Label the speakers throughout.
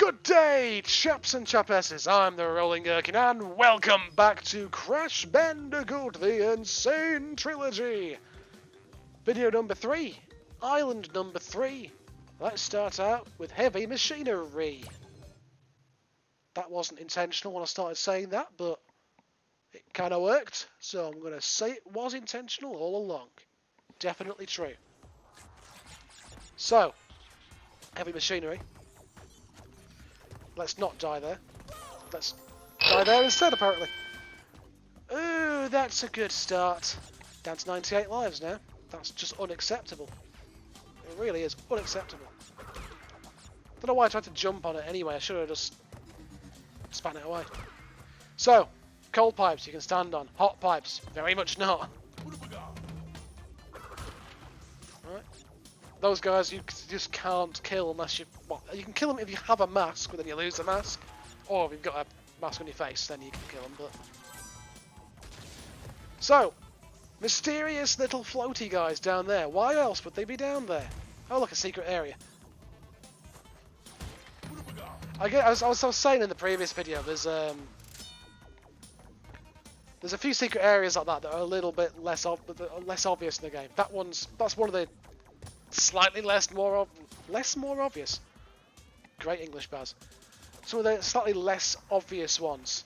Speaker 1: Good day, chaps and chapesses. I'm the Rolling Gherkin, and welcome back to Crash Bandicoot, the Insane Trilogy. Video number 3, island number 3. Let's start out with heavy machinery. That wasn't intentional when I started saying that, but it kind of worked, so I'm going to say it was intentional all along. Definitely true. So, heavy machinery. Let's not die there. Let's die there instead, apparently. Ooh, that's a good start. Down to 98 lives now. That's just unacceptable. It really is unacceptable. Don't know why I tried to jump on it anyway. I should have just span it away. So, cold pipes you can stand on. Hot pipes, very much not. Right. Those guys you just can't kill unless you... Well, you can kill them if you have a mask, but then you lose the mask. Or if you've got a mask on your face, then you can kill them, but... So, mysterious little floaty guys down there. Why else would they be down there? Oh, look, a secret area. As I was saying in the previous video, there's a few secret areas like that are a little bit less obvious in the game. That's one of the slightly less more obvious. Great English, Baz. Some of the slightly less obvious ones.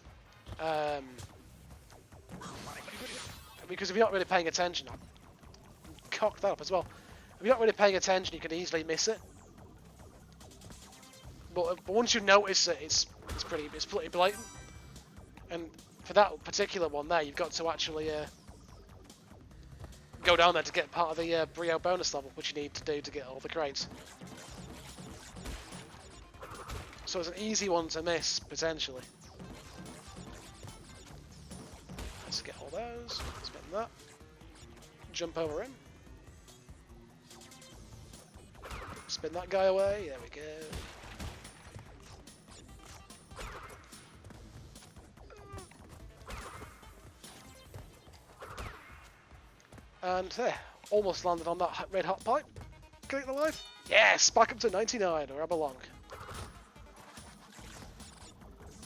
Speaker 1: Because if you're not really paying attention, I cocked that up as well. If you're not really paying attention, you can easily miss it. But once you notice it, it's pretty blatant. And for that particular one there, you've got to actually go down there to get part of the Brio bonus level, which you need to do to get all the crates. So it's an easy one to miss, potentially. Let's get all those, spend that, jump over him, spin that guy away, there we go. And there, almost landed on that red hot pipe. Get it alive? Yes, back up to 99, where I belong.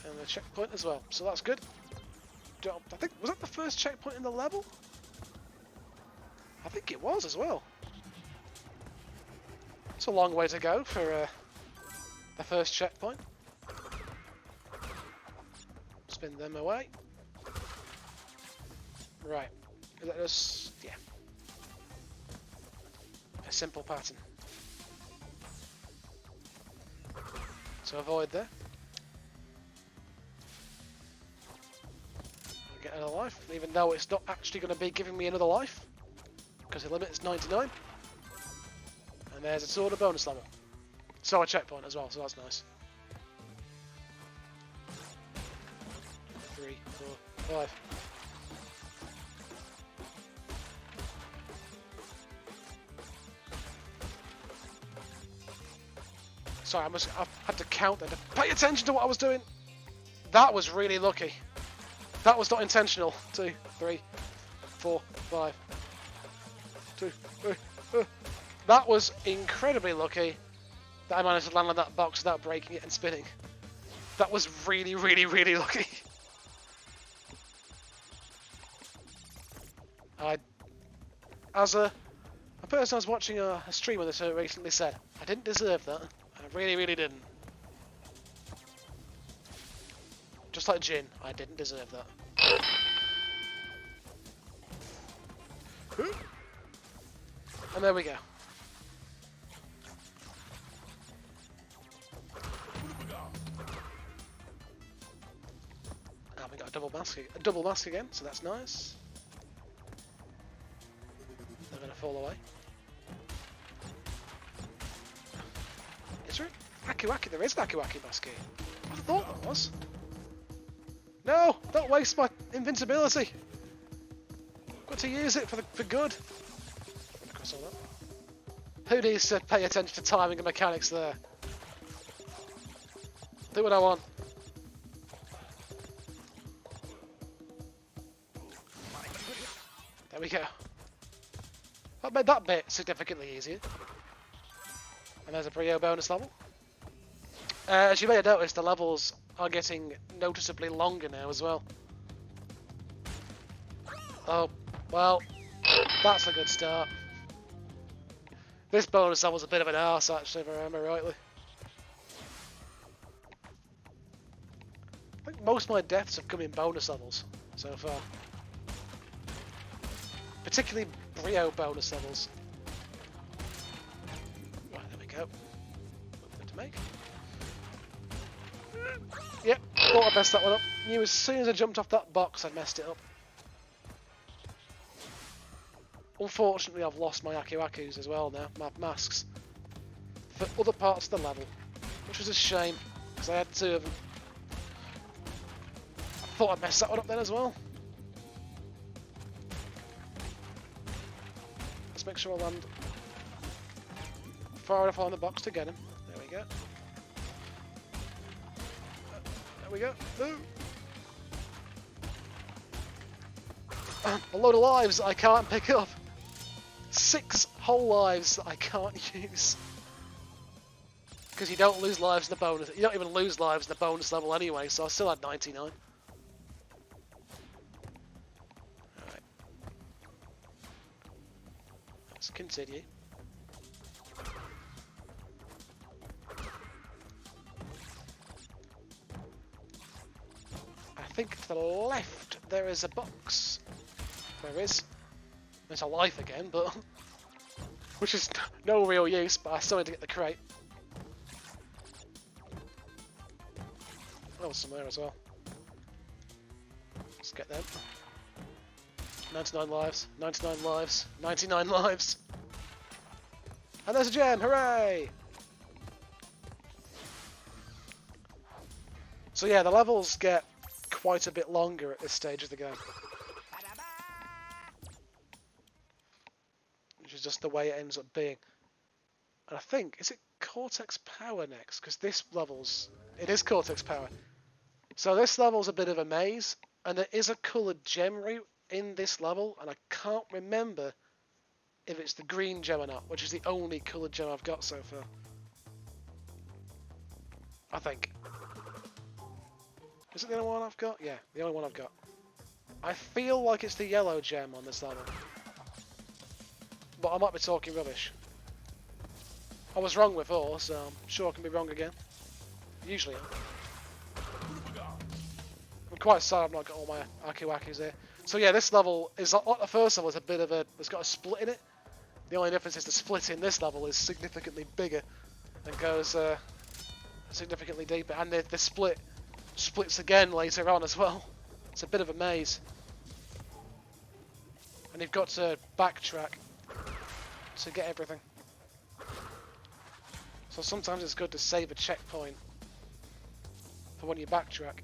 Speaker 1: And the checkpoint as well, so that's good. I think, was that the first checkpoint in the level? I think it was as well. It's a long way to go for the first checkpoint. Spin them away. Right. Is that just... yeah. A simple pattern. So avoid there. Get another life, even though it's not actually going to be giving me another life. Because the limit is 99. And there's a sort of bonus level. So a checkpoint as well, so that's nice. 3, 4, 5. Sorry, I had to count and pay attention to what I was doing. That was really lucky. That was not intentional. 2, 3, 4, 5. 2, 3. That was incredibly lucky that I managed to land on that box without breaking it and spinning. That was really, really, really lucky. As a person I was watching a stream of this recently said, I didn't deserve that. I really, really didn't. Just like Jin, I didn't deserve that. And there we go. And we got a double mask again, so that's nice. They're gonna fall away. Is there an Akiwaki? There is an Akiwaki mask here. I thought there was. No! Don't waste my invincibility! I've got to use it for good. Across all that. Who needs to pay attention to timing and mechanics there? Do what I want. There we go. That made that bit significantly easier. And there's a Brio bonus level. As you may have noticed, the levels are getting noticeably longer now as well. Oh, well, that's a good start. This bonus level's a bit of an arse, actually, if I remember rightly. I think most of my deaths have come in bonus levels so far. Particularly Brio bonus levels. Right, there we go. What to make? Yep, thought I messed that one up. Knew as soon as I jumped off that box, I'd messed it up. Unfortunately, I've lost my Aku-Akus as well now, my masks, for other parts of the level, which was a shame, because I had 2 of them. I thought I'd messed that one up then as well. Let's make sure I land far enough on the box to get him. There we go. There we go. Ooh. A load of lives I can't pick up. 6 whole lives that I can't use. Because you don't lose lives in the bonus. You don't even lose lives in the bonus level anyway, so I still had 99. Alright. Let's continue. I think to the left there is a box. There is. There's a life again, but which is no real use, but I still need to get the crate. Oh, somewhere as well. Let's get them. 99 lives, 99 lives, 99 lives. And there's a gem, hooray! So yeah, the levels get quite a bit longer at this stage of the game. Which is just the way it ends up being. And I think, is it Cortex Power next? Because this level's... It is Cortex Power. So this level's a bit of a maze, and there is a coloured gem route in this level, and I can't remember if it's the green gem or not, which is the only coloured gem I've got so far. I think. Is it the only one I've got? Yeah, the only one I've got. I feel like it's the yellow gem on this level. But I might be talking rubbish. I was wrong before, so I'm sure I can be wrong again. Usually I'm quite sad I've not got all my Aku-Akus here. So yeah, this level is like the first level is a bit of a... It's got a split in it. The only difference is the split in this level is significantly bigger and goes significantly deeper. And the split splits again later on as well. It's a bit of a maze. And you've got to backtrack to get everything. So sometimes it's good to save a checkpoint for when you backtrack,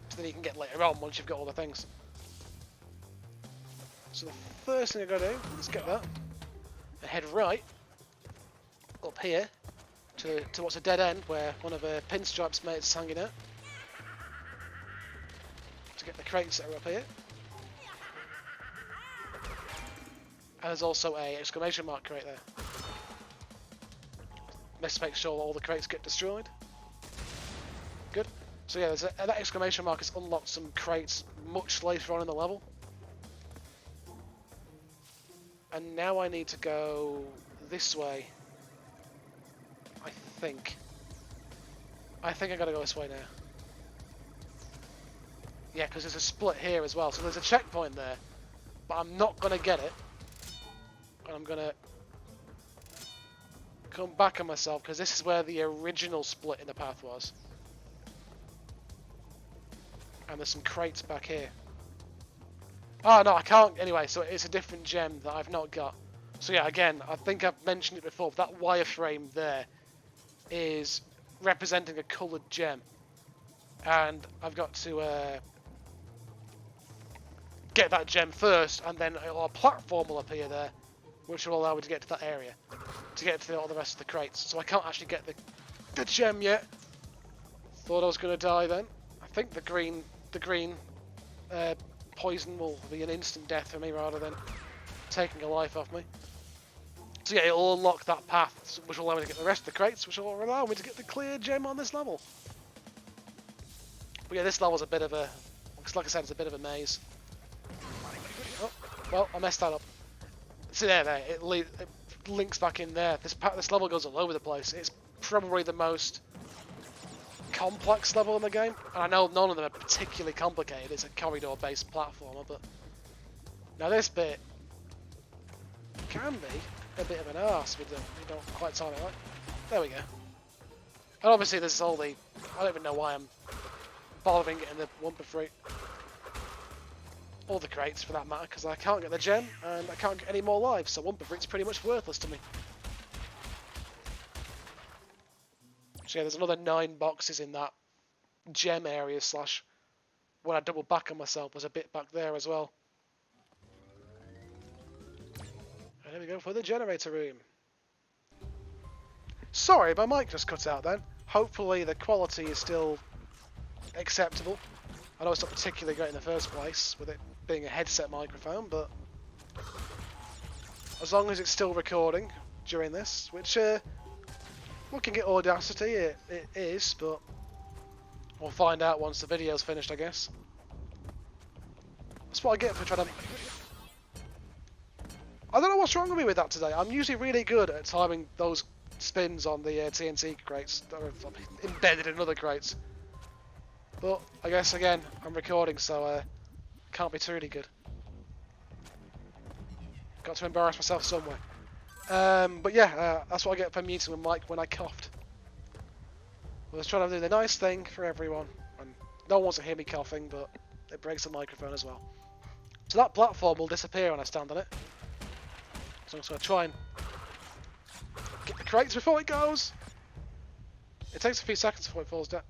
Speaker 1: so then you can get later on once you've got all the things. So the first thing I gotta do is get that and head right up here to what's a dead end where one of PINSTRIPE's mates is hanging out, to get the crates that are up here. And there's also a exclamation mark crate there. Let's make sure all the crates get destroyed. Good. So yeah, that exclamation mark has unlocked some crates much later on in the level. And now I need to go this way. I think I gotta go this way now. Yeah, because there's a split here as well. So there's a checkpoint there, but I'm not gonna get it. And I'm gonna come back on myself because this is where the original split in the path was. And there's some crates back here. Oh no, I can't. Anyway, so it's a different gem that I've not got. So yeah, again, I think I've mentioned it before, but that wireframe there is representing a coloured gem. And I've got to get that gem first, and then a platform will appear there, which will allow me to get to that area, to get to all the rest of the crates. So I can't actually get the gem yet. Thought I was going to die then. I think the green poison will be an instant death for me rather than taking a life off me. So yeah, it'll unlock that path, which will allow me to get the rest of the crates, which will allow me to get the clear gem on this level. But yeah, this level's a bit of a, like I said, it's a bit of a maze. Oh, well, I messed that up. See there, it links back in there. This level goes all over the place. It's probably the most complex level in the game, and I know none of them are particularly complicated. It's a corridor-based platformer, but now this bit can be a bit of an arse if you don't quite time it right. There we go. And obviously there's all the, I don't even know why I'm bothering getting the WUMPA fruit. Or the crates for that matter, because I can't get the gem and I can't get any more lives, so WUMPA fruit's pretty much worthless to me. So yeah, there's another 9 boxes in that gem area slash when I double back on myself, there's a bit back there as well. And there we go for the generator room. Sorry, my mic just cut out then. Hopefully the quality is still acceptable. I know it's not particularly great in the first place with it being a headset microphone, but as long as it's still recording during this, which looking at Audacity it is, but we'll find out once the video's finished, I guess. That's what I get for trying to... I don't know what's wrong with me with that today. I'm usually really good at timing those spins on the TNT crates that are embedded in other crates. But I guess again, I'm recording, so can't be truly good. Got to embarrass myself somewhere. But yeah, that's what I get for muting my mic when I coughed. I was trying to do the nice thing for everyone, and no one wants to hear me coughing, but it breaks the microphone as well. So that platform will disappear when I stand on it. So I'm just going to try and get the crates before it goes. It takes a few seconds before it falls down.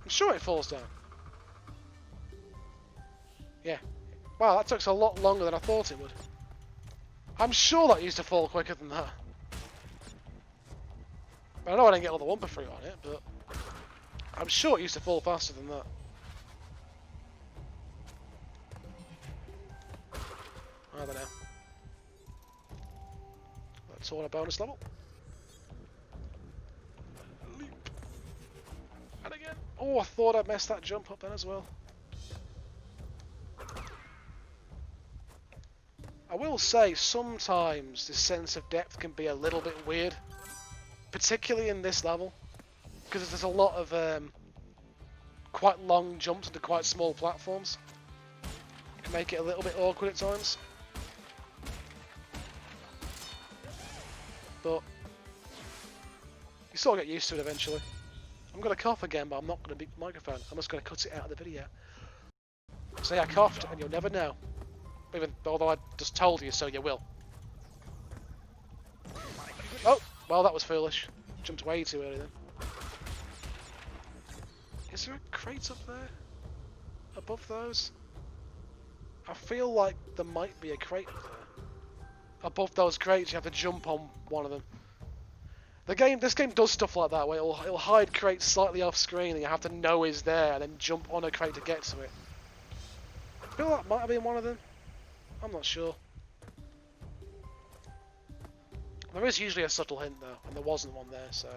Speaker 1: I'm sure it falls down. Yeah. Wow, that took a lot longer than I thought it would. I'm sure that used to fall quicker than that. I know I didn't get all the WUMPA fruit on it, but I'm sure it used to fall faster than that. I don't know. That's all a bonus level. Leap. And again. Oh, I thought I'd messed that jump up then as well. I will say, sometimes this sense of depth can be a little bit weird. Particularly in this level. Because there's a lot of quite long jumps into quite small platforms. It can make it a little bit awkward at times. But you sort of get used to it eventually. I'm going to cough again, but I'm not going to beat the microphone. I'm just going to cut it out of the video. Say I coughed, and you'll never know. Although I just told you, so you will. Oh, well that was foolish. Jumped way too early then. Is there a crate up there? Above those? I feel like there might be a crate up there. Above those crates you have to jump on one of them. This game does stuff like that, where it'll hide crates slightly off screen and you have to know is there and then jump on a crate to get to it. I feel like that might have been one of them. I'm not sure. There is usually a subtle hint though, and there wasn't one there, so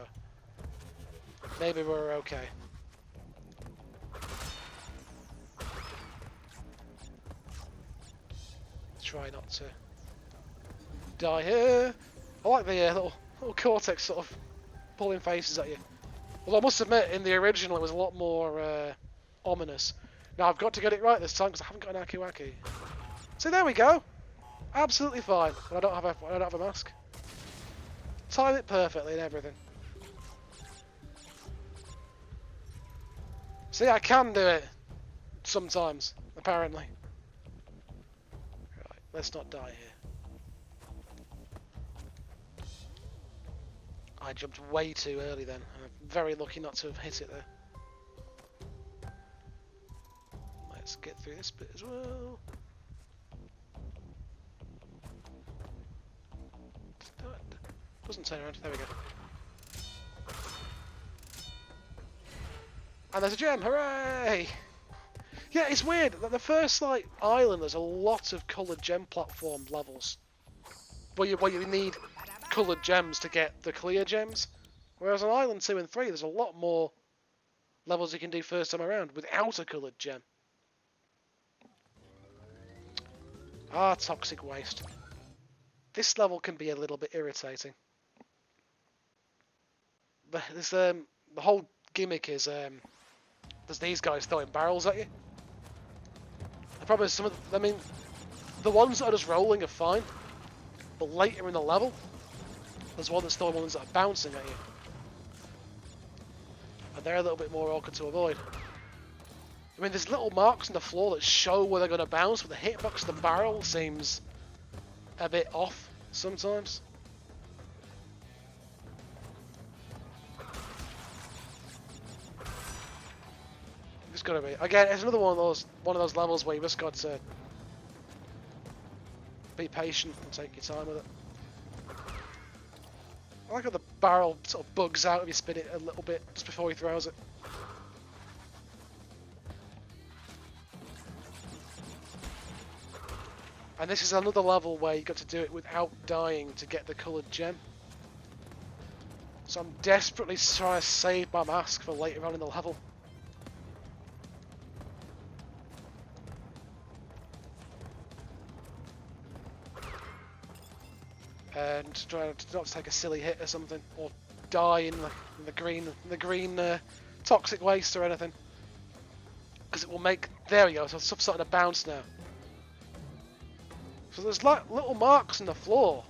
Speaker 1: maybe we're okay. Try not to die here. I like the little CORTEX sort of pulling faces at you. Although I must admit, in the original it was a lot more ominous. Now I've got to get it right this time because I haven't got an Aki-Waki. So there we go. Absolutely fine. But I don't have a mask. Time it perfectly and everything. See, I can do it sometimes, apparently. Right, let's not die here. I jumped way too early then. I'm very lucky not to have hit it there. Let's get through this bit as well. Doesn't turn around. There we go. And there's a gem. Hooray! Yeah, it's weird. The first island, there's a lot of coloured gem platform levels where you need coloured gems to get the clear gems. Whereas on Island 2 and 3, there's a lot more levels you can do first time around without a coloured gem. Ah, toxic waste. This level can be a little bit irritating. The whole gimmick is there's these guys throwing barrels at you. The problem is the ones that are just rolling are fine, but later in the level, there's one that's throwing ones that are bouncing at you. And they're a little bit more awkward to avoid. I mean, there's little marks on the floor that show where they're going to bounce, but the hitbox of the barrel seems a bit off sometimes. Just gotta be. Again, it's another one of those levels where you just got to be patient and take your time with it. I like how the barrel sort of bugs out if you spin it a little bit just before he throws it. And this is another level where you got to do it without dying to get the coloured gem. So I'm desperately trying to save my mask for later on in the level. And try to not take a silly hit or something, or die in the green toxic waste or anything, because it will make. There we go. So stuff's starting to bounce now. So there's like little marks in the floor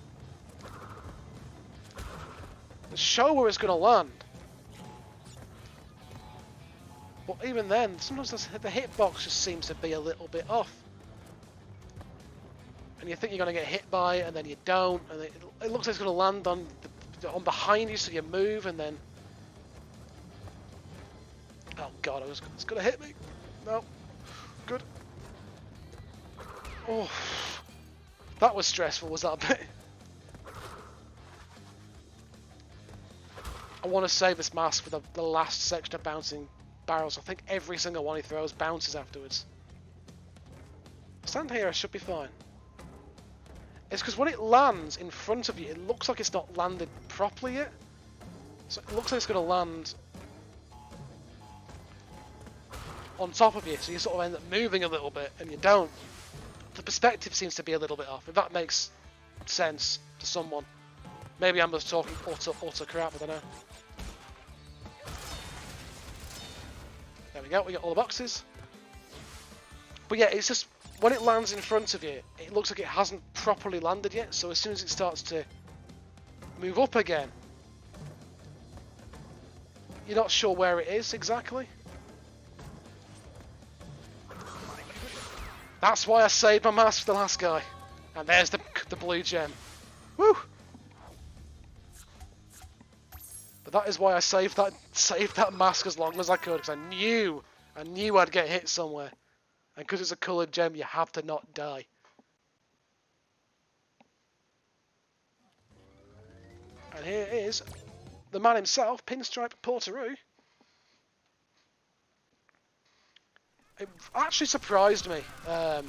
Speaker 1: that show where it's going to land. But even then, sometimes the hitbox just seems to be a little bit off. And you think you're going to get hit by it, and then you don't, and it looks like it's going to land on behind you, so you move, and then... Oh god, it's going to hit me. No. Good. Oh. That was stressful, was that a bit? I want to save this mask for the last section of bouncing barrels. I think every single one he throws bounces afterwards. Stand here, I should be fine. It's because when it lands in front of you, it looks like it's not landed properly yet. So it looks like it's going to land on top of you, so you sort of end up moving a little bit, and you don't. The perspective seems to be a little bit off, if that makes sense to someone. Maybe I'm just talking utter crap, I don't know. There we go, we got all the boxes. But yeah, it's just... when it lands in front of you, it looks like it hasn't properly landed yet, so as soon as it starts to move up again, you're not sure where it is exactly. That's why I saved my mask for the last guy. And there's the blue gem. Woo! But that is why I saved that mask as long as I could, because I knew I'd get hit somewhere. And because it's a coloured gem, you have to not die. And here is the man himself, Pinstripe POTOROO. It actually surprised me that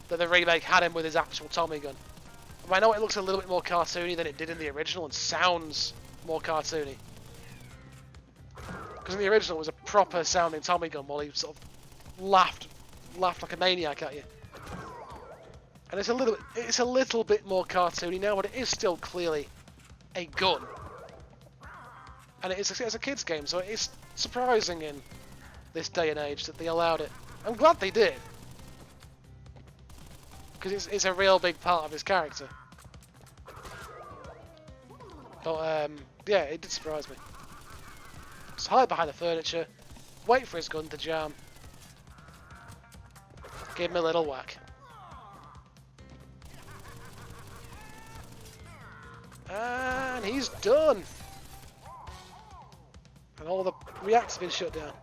Speaker 1: the remake had him with his actual Tommy gun. I know it looks a little bit more cartoony than it did in the original, and sounds more cartoony. Because in the original it was a proper sounding Tommy gun, while he sort of laughed like a maniac at you. And it's a little bit more cartoony now, but it is still clearly a gun. And it's a kid's game, so it is surprising in this day and age that they allowed it. I'm glad they did, because it's a real big part of his character. But yeah, it did surprise me. Just hide behind the furniture, wait for his gun to jam, give him a little whack. And he's done! And all the reacts have been shut down.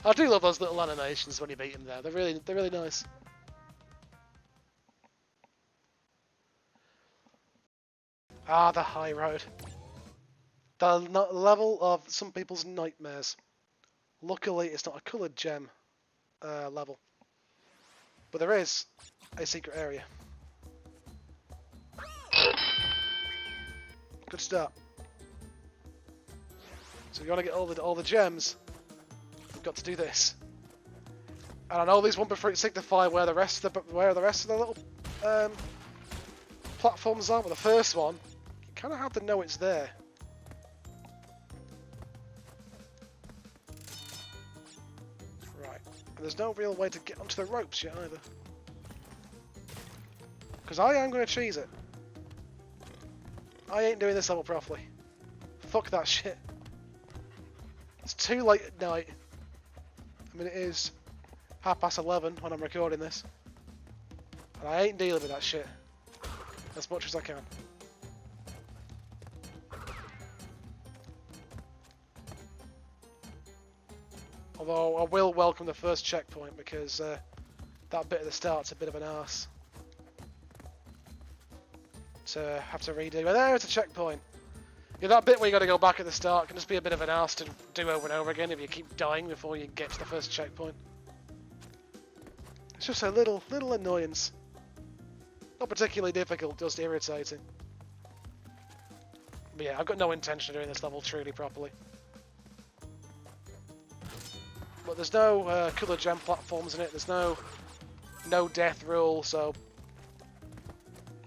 Speaker 1: I do love those little animations when you beat him there. They're really nice. Ah, the high road. The level of some people's nightmares. Luckily, it's not a coloured gem level. But there is a secret area. Good start. So if you want to get all the gems, we've got to do this. And I know these WUMPA fruits signify where the rest of the little platforms are, but the first one, you kind of have to know it's there. Right, and there's no real way to get onto the ropes yet either. Because I am going to cheese it. I ain't doing this level properly. Fuck that shit. It's too late at night. I mean, it is 11:30 when I'm recording this. And I ain't dealing with that shit. As much as I can. Although I will welcome the first checkpoint because that bit at the start's a bit of an arse. To have to redo. But there's a checkpoint. Yeah, that bit where you got to go back at the start can just be a bit of an arse to do over and over again if you keep dying before you get to the first checkpoint. It's just a little annoyance. Not particularly difficult, just irritating. But yeah, I've got no intention of doing this level truly properly. But there's no colour gem platforms in it, there's no death rule, so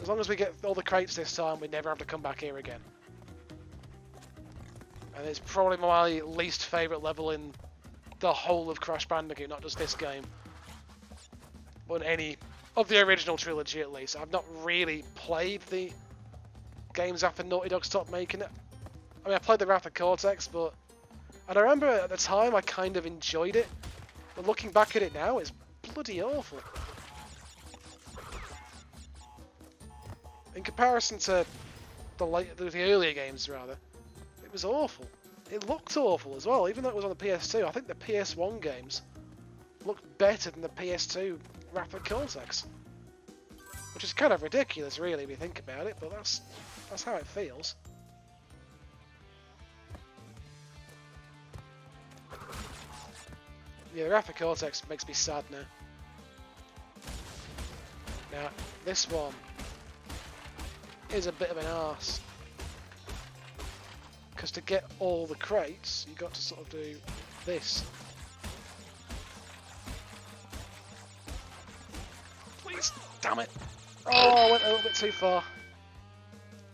Speaker 1: as long as we get all the crates this time, we never have to come back here again. And it's probably my least favourite level in the whole of Crash Bandicoot, not just this game. But any of the original trilogy at least. I've not really played the games after Naughty Dog stopped making it. I mean, I played the Wrath of Cortex, but... And I remember at the time I kind of enjoyed it. But looking back at it now, it's bloody awful. In comparison to the earlier games, rather, it was awful. It looked awful as well, even though it was on the PS2. I think the PS1 games looked better than the PS2 Wrath of Cortex. Which is kind of ridiculous, really, if you think about it, but that's how it feels. Yeah, the Wrath of Cortex makes me sad now. Now, this one is a bit of an arse. Because to get all the crates, you got to sort of do this. Please, damn it! Oh, I went a little bit too far.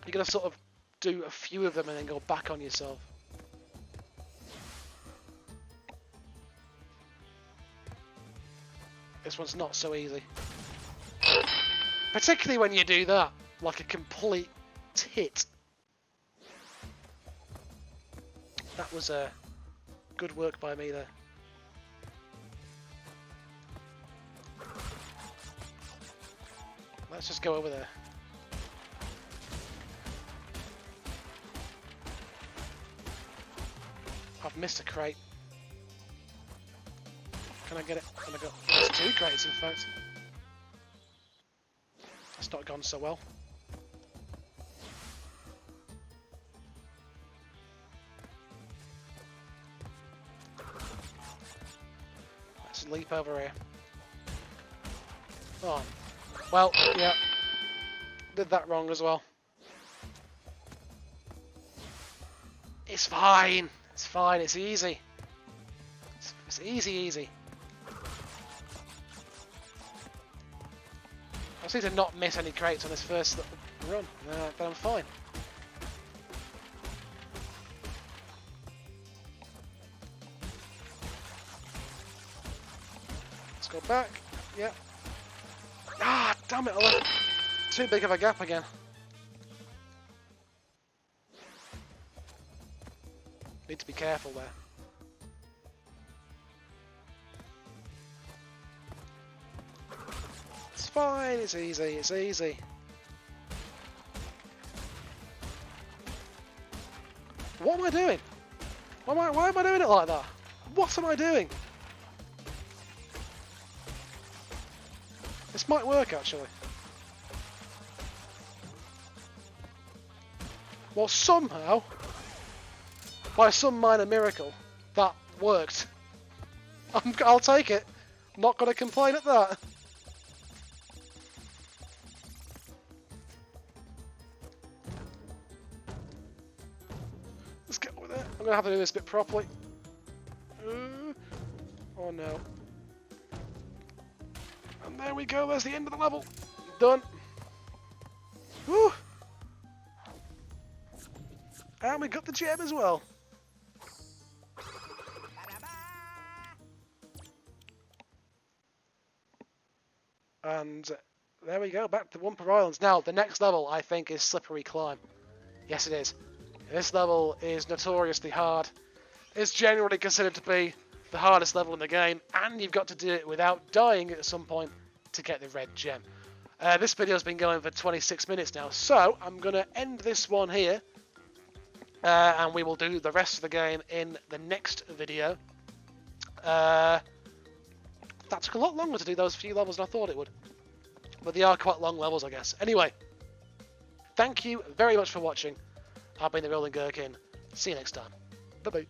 Speaker 1: You're gonna sort of do a few of them and then go back on yourself. This one's not so easy. Particularly when you do that, like a complete tit. That was good work by me there. Let's just go over there. I've missed a crate. Can I get it? Can I go? There's 2 crates in fact. That's not gone so well. Let's leap over here. Oh. Well, yeah. Did that wrong as well. It's fine. It's fine. It's easy. It's easy. I just need to not miss any crates on this first run, but I'm fine. Let's go back. Yeah. Ah, damn it! I left too big of a gap again. Need to be careful there. It's fine, it's easy. What am I doing? Why am I doing it like that? What am I doing? This might work actually. Well, somehow, by some minor miracle, that worked. I'll take it. I'm not going to complain at that. going to have to do this bit properly. Oh no. And there we go, there's the end of the level. Done. Woo! And we got the gem as well. And there we go, back to WUMPA Islands. Now, the next level, I think, is Slippery Climb. Yes, it is. This level is notoriously hard. It's generally considered to be the hardest level in the game, and you've got to do it without dying at some point to get the red gem. This video's been going for 26 minutes now, so I'm going to end this one here, and we will do the rest of the game in the next video. That took a lot longer to do those few levels than I thought it would. But they are quite long levels, I guess. Anyway, thank you very much for watching. I've been the Rolling Gherkin. See you next time. Bye-bye.